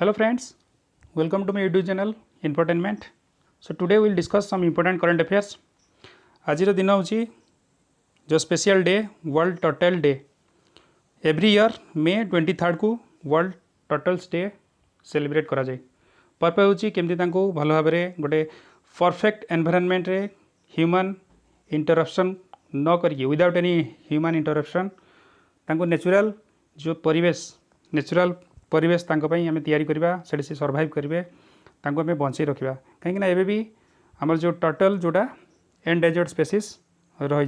Hello friends, welcome to my YouTube channel Infotainment. So today we will discuss some important current affairs. आज दिन हूँ जो special day world turtle day. Every year May 23 को world turtles day celebrate करा जाए. Purpose हूँ केमती भल भाव में गोटे परफेक्ट एनवायरनमेंट रे ह्यूमन इंटरप्शन न करिए without any human interruption natural जो नेचुरल परिवेश आम तैयारी करवा से सर्वाइव करेंगे आम बंचाई रखा कहीं एवं भी आमर जो टर्टल जोटा एंडेंजर्ड स्पेसीज रही.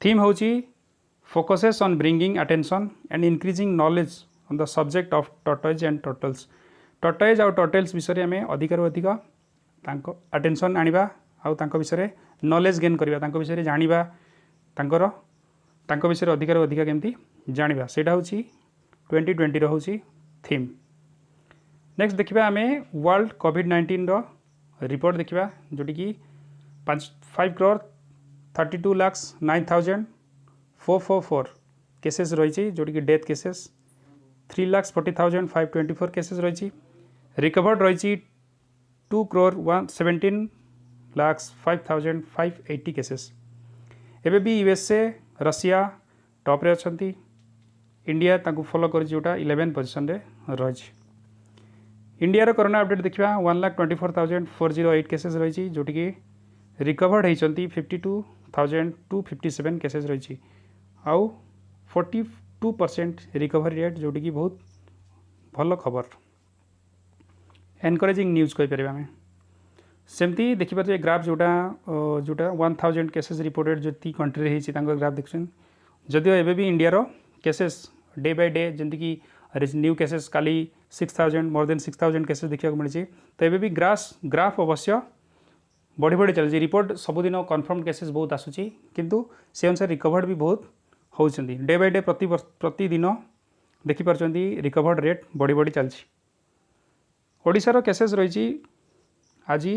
थीम हूँ focuses on bringing attention and increasing knowledge on the subject of tortoise and turtles. Tortoise आउ टर्टल्स विषय में अधिक अधिक अटेंशन आनिबा आउ विषय नॉलेज गेन करवा विषय जानिबा विषय अधिक अधिक केमती जानिबा सेटा हूँ 2020 रो हूँ थीम. नेक्स्ट देखा आम वर्ल्ड कोविड-19 रो रिपोर्ट देखा जोटी कि 5,32,09,444 केसेस रही जोटी कि डेथ केसेस 3,40,524 केसेस रही. रिकवर्ड रही 2,17,05,580 केसेस. एवं भी यूएसए रशिया टॉप रे अछंती. इंडिया ताकू फॉलो कर जोटा 11 पोजिशन रे रही. इंडिया रो कोरोना अपडेट देखा 1,24,408 केसेस रही जोटी कि रिकवर्ड होती 52,257 केसेस रही. आउ 42% रिकवरी रेट जोटी कि बहुत भल खबर एनकरेजिंग न्यूज कहीपर आम. सेमती देखिए ग्राफ जोटा 1,000 केसेस रिपोर्टेड जो कंट्री ग्राफ देखते जदिव एवं भी इंडिया रो केसेस डे बाय डे जमती कि न्यू केसेस काली 6,000 मोर देन 6,000 केसेस देखा मिली. तो एवं भी ग्राफ अवश्य बढ़ी बढ़ी चलती. रिपोर्ट सबुदिन कन्फर्म केसेस बहुत आसूची किंतु से अनुसार रिकवर्ड भी बहुत होती. डे बाय डे प्रतिदिन देखिपारे रिकवर्ड रेट बढ़ी बढ़ी चलती. ओडिशार केसेस रही आज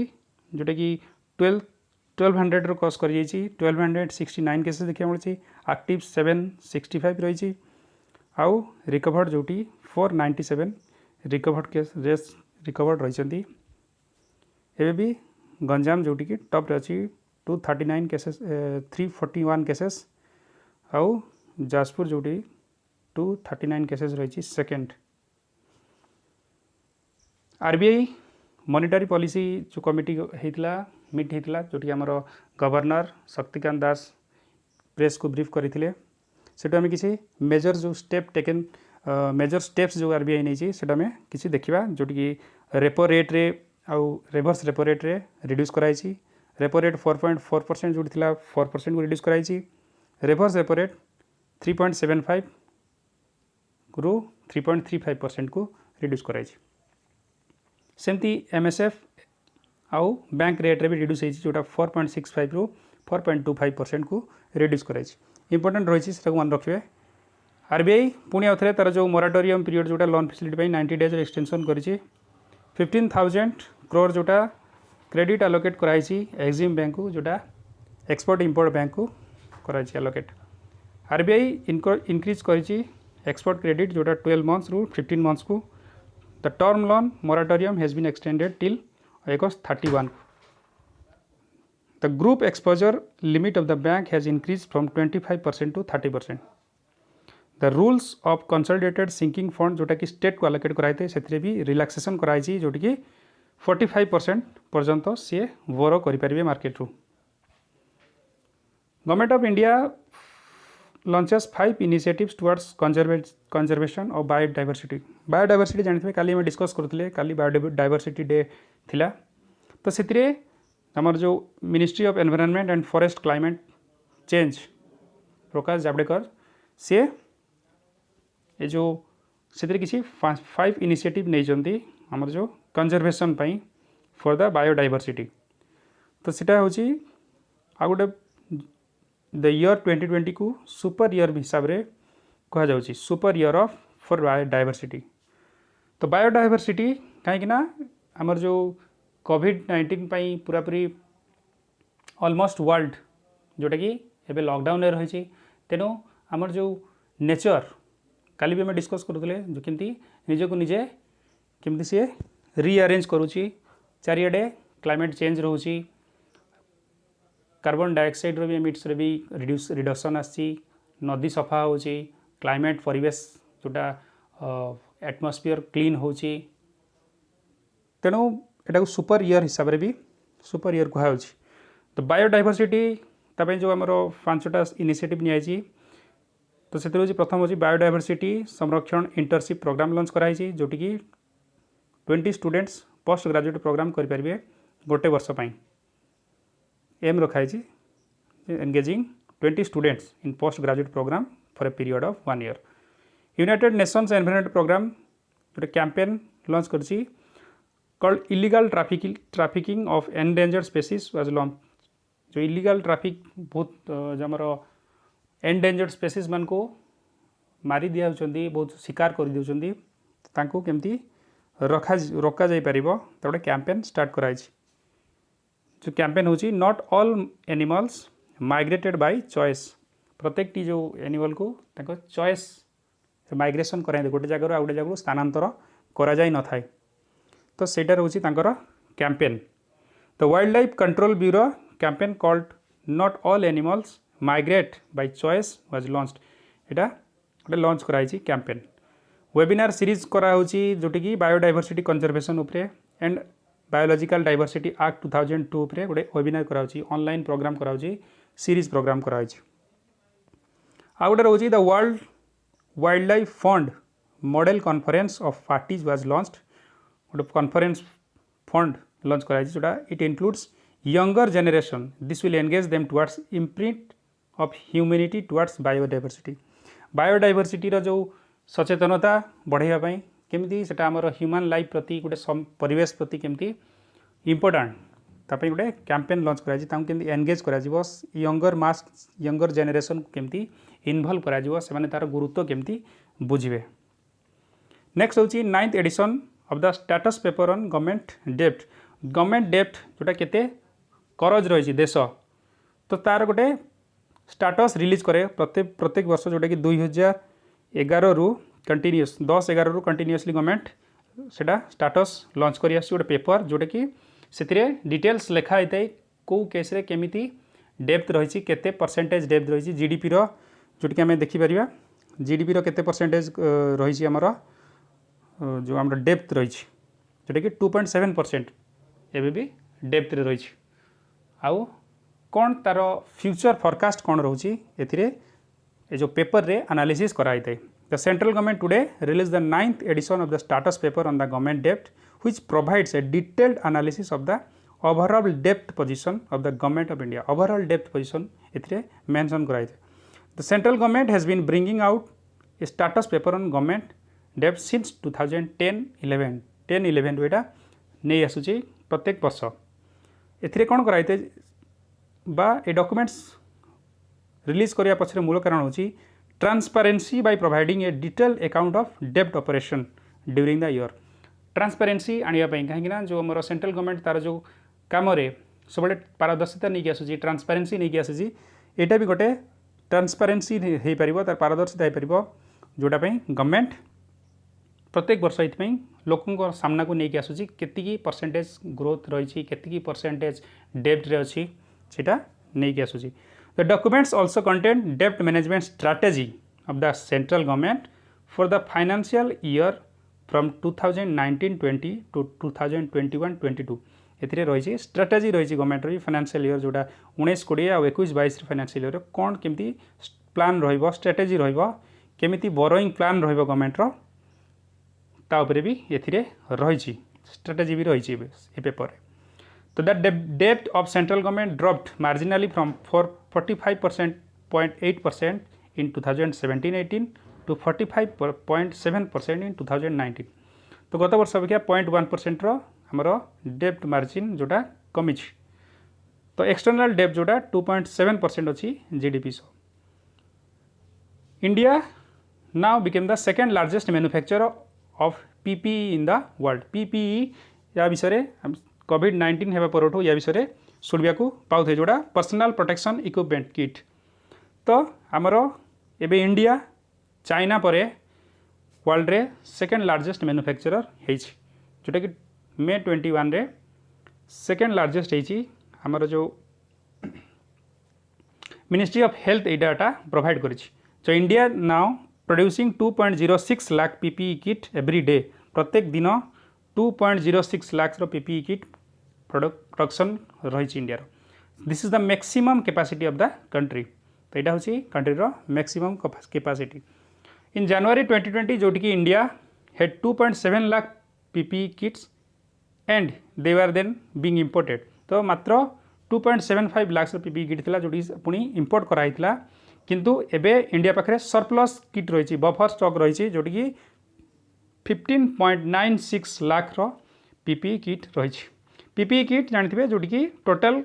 जोटा कि 1200 क्रॉस कर 1269 केसेस देखा मिली. एक्टिव 765 रही आउ रिकवर्ड जोटी 497 रिकवर्ड केस रिकवर्ड रही. एवं भी गंजाम जोटी कि टॉप रे अच्छी 239 केसेस 341 केसेस आउ जाजपुर जोटी 239 केसेस रही सेकेंड. आरबीआई मॉनिटरी पॉलिसी जो कमिटी होता मीट होता जोटी आमर गवर्नर शक्तिकांत दास प्रेस को ब्रीफ करते सेटू आम किसी मेजर जो स्टेप टेकन मेजर स्टेप्स जो आरबीआई नहीं से किसी देखा जोटी कि रेपो रेट रे आउ रिवर्स रेपो रेट रे रिड्यूस कराई. रेपो रेट 4.4% जो 4% को रिड्यूस कराई. रिवर्स रेपो रेट 3.75 रु 3.35% को रिड्यूस कराई. सेमती एमएसएफ आउ बैंक रेट रे भी रिड्यूस होती जोटा 4.65 रु 4.25% को रिड्यूस कराई. इंपोर्टेंट रही मन रखिए. आरबीआई पुणी आउे तार जो मोराटोरियम पीरियड जोटा लोन फैसिलिटी 90 डेज एक्सटेंशन कर 15,000 करोड़ जोटा क्रेडिट आलोकेट कराई एक्जिम बैंक को जोटा एक्सपोर्ट इंपोर्ट बैंक को कराई आलोकेट. आरबीआई इंक्रीज कर एक्सपोर्ट क्रेडिट जोटा 12 मंथ्स रु 15 मंथ्स को. The term loan moratorium has been extended till August 31. The group exposure limit of the bank has increased from 25% to 30%. The rules of consolidated sinking fund जोटा कि state को allocate कराई से भी relaxation कराई जोटी कि 45% पर्यंत सी बोरो करें मार्केट रू. Government of India launches 5 initiatives towards conservation of biodiversity. Biodiversity जानते काली मैं डिस्कस करते काली बायोडायवर्सिटी डे थिला. तो से आमर जो ministry of environment and forest climate change Prakash Javadekar से ये जो से किसी 5 इनिशिएटिव नहीं आमर जो conservation pi for the biodiversity. तो सीटा हूँ आ गोटे द ईयर 2020 को सुपर ईयर हिसाब से कह super year of for biodiversity. तो बायोडायवर्सिटी कहीं आमर जो कोविड-19 पूरापूरी ऑलमोस्ट वर्ल्ड जोटा कि एबे लॉकडाउन रही तेणु आमर जो नेचर काली भी आम डिस्कस करूँ जो किंती निजक निजे केमती सी रीअरेंज करुच्ची चारिआडे क्लाइमेट चेंज रोची कार्बन डाइऑक्साइड रो भी एमिट्स रे भी रिडक्शन आसी नदी सफा होची क्लाइमेट परिवेश जोटा एटमॉस्फेयर क्लीन होची तेणु एटा को सुपर ईयर हिसाब रे भी सुपर ईयर कहा होची। तो बायोडाइवर्सिटी तापे जो हमरो 5टा इनिशिएटिव नियाची तो से प्रथम होची बायोडाइवर्सिटी संरक्षण इंटर्नशिप प्रोग्राम लॉन्च कराई जोटी की 20 स्टूडेंट्स पोस्ट ग्रेजुएट प्रोग्राम कर पारे गोटे वर्ष पाई एम रखाई engaging 20 students in post graduate programme for a period of 1 year. United Nations Environment Programme गोटे कैंपेन लॉन्च करची called illegal trafficking of endangered species was launch. जो इलीगल ट्रैफिक बहुत जो हमरो एंडेंजर्ड स्पीशीज मान को मारी दिया होचंदी बहुत शिकार कर दिउचंदी तांको केमती रोका जाई परिबो तो गोटे कैंपेन स्टार्ट कराई। जो कैंपेन होची not all animals migrated by choice प्रत्येक टी जो एनिमल को तांको चॉइस माइग्रेशन कराई गोटे जगह आ गोटे जगह स्थानांतर करा जाई न थाए तो सेटा रोची तांकर campaign. The wild life control bureau campaign called not all animals migrate by choice was launched एटा गोटे लॉन्च कराई कैंपेन। वेबिनार सीरीज करा होची जोटी की बायोडाइवर्सिटी कंजर्वेशन उपरे एंड बायोलॉजिकल डाइवर्सिटी एक्ट 2002 उपरे गोटे वेबिनार करा होची ऑनलाइन प्रोग्राम करा होची सीरीज प्रोग्राम करा होची। आ गोटे रोची the world wild life fund model conference of parties was launched गोटे कॉन्फ्रेंस फंड लॉन्च कराई जोटा it includes younger generation this will engage them towards imprint of humanity towards biodiversity रो जो सचेतनता बढ़ाई केमती सेटा आमर ह्यूमन लाइफ प्रति गोटे परिवेश प्रति केमती इम्पोर्टाट तापई गोटे कैंपेन लॉन्च कराई केमती एंगेज करा यंगर जनरेशन को केमती इन्वॉल्व करा से तार गुरुत्व केमती बुझे। नेक्स्ट होची 9th edition of the status paper on government डेब्ट जोटा केते करज रही देश तो तार गोटे स्टेटस रिलीज करे प्रत्येक वर्ष जोटा कि 2011 रु कंटिन्यूस 10-11 रु कंटिन्यूसली गवर्नमेंट सेटा स्टेटस लॉन्च करी आसी गोटे पेपर जोटा कि से डिटेल्स लिखा होता है कौ केस रे केमिति डेप्थ रही केते परसेंटेज डेप्थ रही जीडीपी रो जोटी कि आम देखिपर जीडीपी रो केते परसेंटेज रही आमर जो आम डेप्थ रही जोटा कि 2.7% एवं भी डेप्थ रे रही आउ कौन तार फ्यूचर फोरकास्ट कौन रोची एथिरे ए जो पेपर रे एनालिसिस कराई थे। The central government today release the 9th edition of the status paper on the government डेब्ट which provides a detailed analysis of the overall डेब्ट position of the government of India overall डेब्ट position एथिरे mention कराई थे। The central government has been bringing out A status paper on government डेब्ट since 2010-11 एटा नहीं आसुची प्रत्येक वर्ष एथिरे कौन कराई थे बा ए डॉक्यूमेंट्स रिलीज करिया पछरे मूल कारण होची transparency by providing a detail account of डेब्ट operation during the year. Transparency आनिया पई कहीं जो हमर सेंट्रल गवर्नमेंट तार जो काम रे सब पारदर्शिता नहीं आसूची ट्रांसपेरेंसी नहीं आसूची एटा भी गोटे ट्रांसपेरेंसी हो पार तार पारदर्शिता हो पार जोटा गवर्नमेंट प्रत्येक वर्ष ये लोकों सामना को लेकिन आसूची केतिकी परसेंटेज ग्रोथ रही केतिकी परसेंटेज डेब्ट रे अच्छी सेटा नहीं आसूची। The documents also contain debt management strategy of the central government for the financial year from 2019-20 to 2021-22 एथिरे रही स्ट्राटेजी रही गवर्नमेंट री फाइनेंशियल ईयर जोटा 19-20 और 21-22 फाइनेंशियल ईयर कौन केमती प्लान रहिबो स्ट्राटेजी रहिबो केमिति बोरोइंग प्लान रहिबो गवर्नमेंट रो ता उपरे भी एथिरे रही स्ट्राटेजी भी रही ए पेपर। तो दैट डेब्ट of central government dropped marginally from 45.8% in 2017-18 to 45.7% in 2019। तो गत वर्ष अपेक्षा 0.1% आमर डेब्ट मार्जिन जोटा कमी। तो एक्सटर्नल डेब्ट जोटा 2.7% अच्छी GDP so. India now became the second largest manufacturer of PPE in the world. PPE या विषय कोविड-19 हेबा परठू या विषय शुणा पाऊे जोड़ा पर्सनल प्रोटेक्शन इक्विपमेंट किट। तो आमर एबे इंडिया चाइना परे वर्ल्ड रे सेकेंड लार्जेस्ट मैन्युफैक्चरर है। जोटा कि मे 21 रे सेकेंड लार्जेस्ट होमर जो मिनिस्ट्री ऑफ हेल्थ ये डाटा प्रोवाइड करी। So India now producing 2.06 lakh PPE kit every day. प्रत्येक दिन 2.06 लाख पीपीई किट प्रोडक्शन रही India. This is the maximum capacity of the country. तो यहाँ हूँ कंट्री मैक्सिमम कैपेसिटी। इन जनवरी 2020 जोटि कि India had 2.7 lakh PPE kits and they are then being imported. तो मात्र 2.75 lakh PPE kit था जोटी पुणी इंपोर्ट कराइला। किंतु एबे इंडिया पाखे सरप्लस किट रही बफर स्टॉक रही जोटि कि 15.96 लाख पीपीई किट रही। पीपीई किट जानते जोटि कि टोटल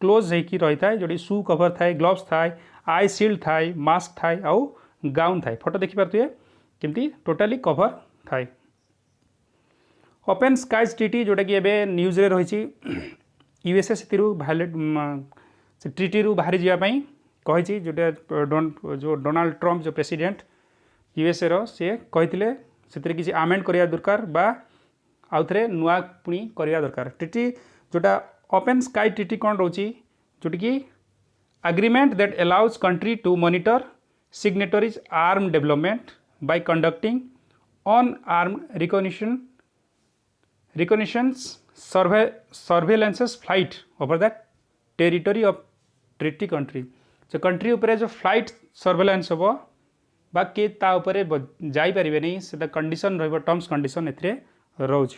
क्लोज होगी रही था जोटी शू कवर थाए, ग्लोव्स थाए, आई शिल्ड थाए, मास्क थाए आउ गाउन थाए। फोटो देखिपे केमती टोटाली कवर थाए। ओपन स्काइज ट्रीटी जोटा कि एबे न्यूज रे रही यूएसए से भायोलेट से ट्रीटी रू बाहरी जावाई कही जोटा जो डोनाल्ड ट्रम्प जो प्रेसिडेंट यूएसए रो सी कहते से किसी आमेंड करिया दरकार बा आउ थे नुआ पुणी करिया दरकार। ट्रीटी जोटा ओपन स्काई ट्रीटी कौन रोची जोटी कि agreement that allows country to monitor signatories arm development by conducting unarmed reconnaissance surveillances flight over the territory of treaty country। so country उपरे जो flight surveillance होबो बा के ता उपरे जाई परिबे नहीं से कंडीशन रहबो टर्म्स कंडीशन एथरे रोज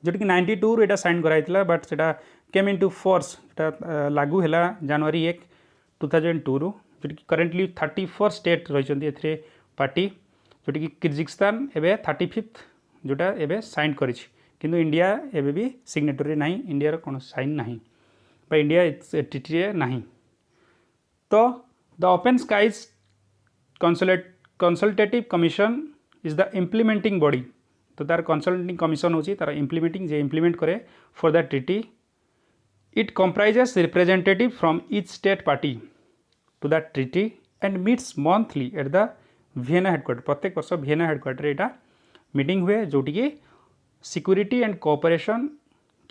जोटी कि 92 रे एटा साइन कराइतला बट सेटा केम इनटू फोर्स लागू है जनवरी 1 2002 रु जोटी कि करेंटली 34 स्टेट रही एथरे पार्टी जोटी कि किर्गिस्तान एबे 35th जोटा एबे साइन करी किंतु इंडिया एबे भी सिग्नेटरी नहीं। इंडिया कौन साइन नहीं बा इंडिया टीटी नहीं। तो the open skies consultative commission is the implementing body. तो तार कंसल्टिंग कमिशन होची तार इम्प्लीमेंटिंग जे इम्प्लीमेंट करे for the treaty. It comprises representative from each state party to the treaty and meets monthly at the Vienna headquarter। प्रत्येक वर्ष Vienna headquarter एटा meeting हुए जोटी कि सिक्योरिटी एंड कोऑपरेशन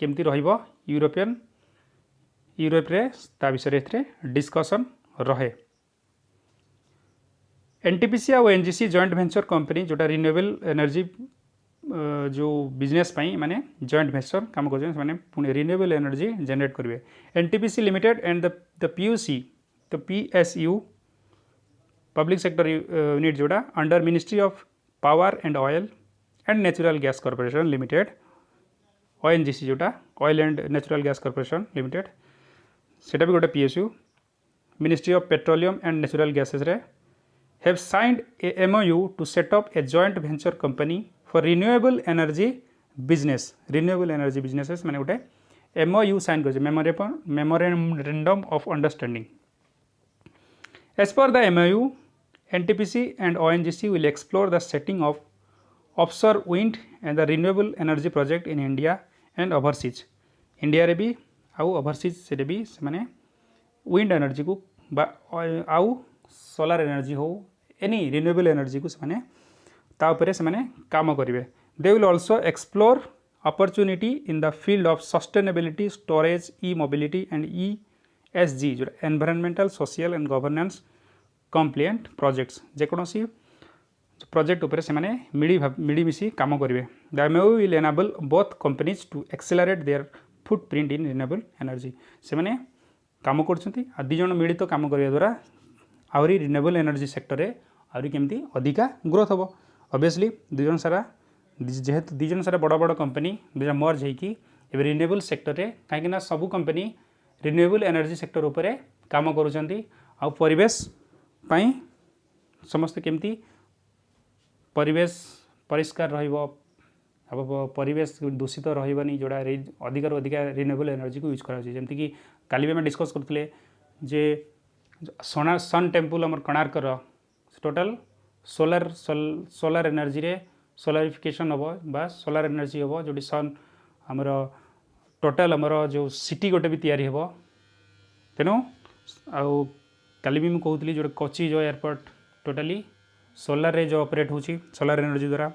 केमती रहिबो यूरोप रे ता विषय रे डिस्कशन रहे। एनटीपीसी और एनजीसी जॉइंट वेंचर कंपनी जोटा रिन्यूएबल एनर्जी जो बिजनेस पाई माने जॉइंट वेंचर काम कर माने पुणे रिन्यूएबल एनर्जी जनरेट करेंगे। NTPC limited and the PUC the PSU public sector unit जोड़ा under ministry of power and oil and natural gas corporation limited ONGC जोटा oil and natural gas corporation limited सेटा भी गोटे PSU ministry of petroleum and natural gases रे have signed a MOU to set up a joint venture company for renewable energy business। renewable energy businesses माने गोटे MOU sign कर memorandum of understanding। as per the MOU NTPC and ONGC will explore the setting of offshore wind and the renewable energy project in India and overseas। India रे भी आउ overseas से भी माने wind energy को आउ solar energy हो any renewable energy को से ताऊपर से काम करेंगे। They will also explore opportunity in the field of sustainability storage e mobility and ESG जो environmental social and governance compliant projects जेकोसी प्रोजेक्ट उपर से मिलीमिशी काम करेंगे। The MOU will enable both companies to accelerate their footprint in renewable energy. से काम कर दिज मिलित काम करने द्वारा आहरी रिन्यूएबल एनर्जी सेक्टर रे आहरी केमती अधिका ग्रोथ हम। ऑब्वियसली दुजन सारा जेहेतु दुजन सारा बड़ बड़ कंपनी दुटा मर्ज होगी रिन्यूएबल सेक्टर रे कहीं सबू कंपनी रिन्यूएबल एनर्जी सेक्टर उपरे काम करुँच आ परिवेश पाई समस्ते केमती परिवेश परिष्कार रहिबो अब परिवेश दूषित रही जोड़ा अधिकार अधिका रिन्यूएबल एनर्जी को यूज करमती कि काली भी आम डिस्कस करते जे सन टेम्पल आम कोणार्कर टोटाल सोलार एनर्जी रे सोलारिफिकेशन हम बा सोलार एनर्जी हम जो सन आमर टोटाल आमर जो सिटी गोटे भी तैयारी हम। तेणु आउ काली भी मुझे कहती जो कोची जो एयरपोर्ट टोटाली सोलार रे जो ऑपरेट होची सोलार एनर्जी द्वारा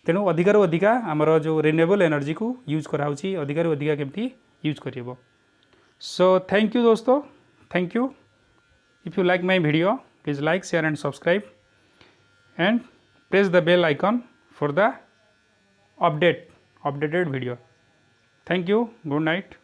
तेणु अधिकारु अधिका आमर जो रिन्यूएबल एनर्जी को यूज कराउछि अधिकारु अधिका केमती यूज करिवो। सो थैंक यू दोस्तों, thank you. If you like my video please like, share and subscribe and press the bell icon for the updated video. Thank you. Good night.